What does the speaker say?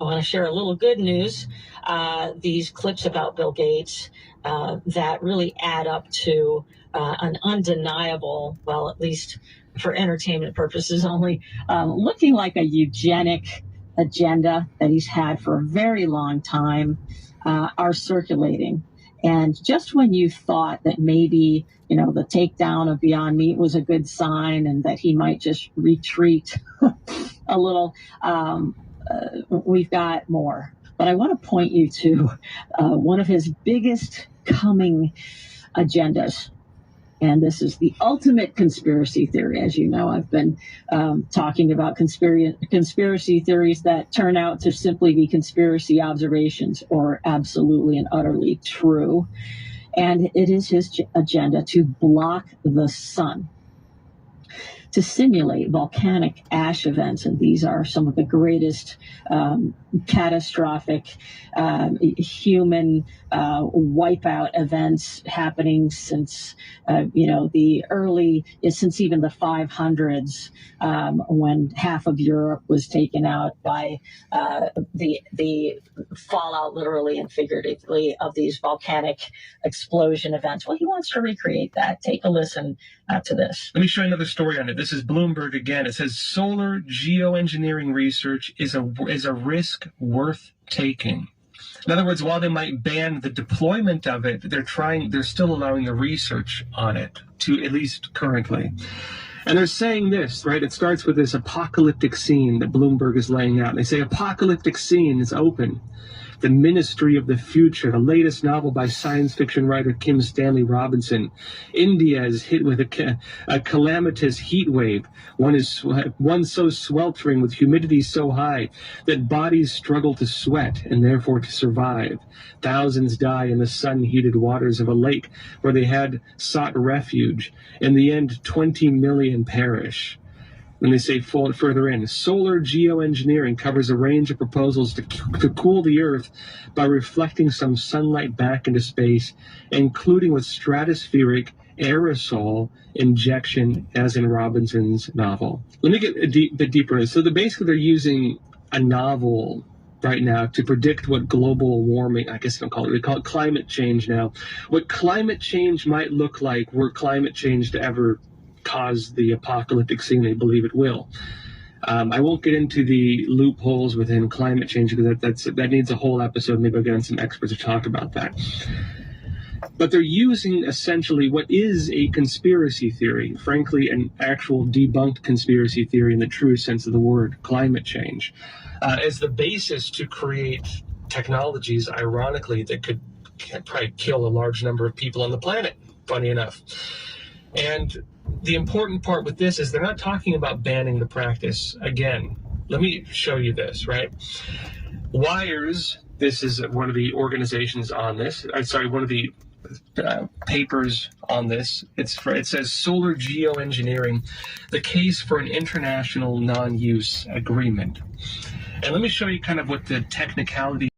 I want to share a little good news. These clips about Bill Gates that really add up to an undeniable, well, at least for entertainment purposes only, looking like a eugenic agenda that he's had for a very long time are circulating. And just when you thought that maybe, the takedown of Beyond Meat was a good sign and that he might just retreat a little, we've got more. But I want to point you to one of his biggest coming agendas. And this is the ultimate conspiracy theory. As you know, I've been talking about conspiracy theories that turn out to simply be conspiracy observations or absolutely and utterly true. And it is his agenda to block the sun, to simulate volcanic ash events. And these are some of the greatest catastrophic human wipeout events happening since, since even the 500s, when half of Europe was taken out by the fallout, literally and figuratively, of these volcanic explosion events. Well, he wants to recreate that. Take a listen to this. Let me show you another story on it. This is Bloomberg again. It says solar geoengineering research is a risk worth taking. In other words, while they might ban the deployment of it, they're still allowing the research on it, to at least currently. And they're saying this, right? It starts with this apocalyptic scene that Bloomberg is laying out. They say apocalyptic scene is open. The Ministry of the Future, the latest novel by science fiction writer Kim Stanley Robinson. India is hit with a calamitous heat wave. One so sweltering with humidity so high that bodies struggle to sweat and therefore to survive. Thousands die in the sun-heated waters of a lake where they had sought refuge. In the end, 20 million perish. And they say further in, solar geoengineering covers a range of proposals to cool the Earth by reflecting some sunlight back into space, including with stratospheric aerosol injection, as in Robinson's novel. Let me get a bit deeper into this. So basically they're using a novel right now to predict what global warming, I guess we call it climate change now, what climate change might look like were climate change to ever cause the apocalyptic scene they believe it will. I won't get into the loopholes within climate change because that needs a whole episode. Maybe I'll get on some experts to talk about that. But they're using essentially what is a conspiracy theory, frankly, an actual debunked conspiracy theory in the true sense of the word, climate change, as the basis to create technologies, ironically, that could probably kill a large number of people on the planet, funny enough. And the important part with this is they're not talking about banning the practice. Again, let me show you this, right? WIRES, this is one of the organizations on this. One of the papers on this. It says solar geoengineering, the case for an international non-use agreement. And let me show you kind of what the technicality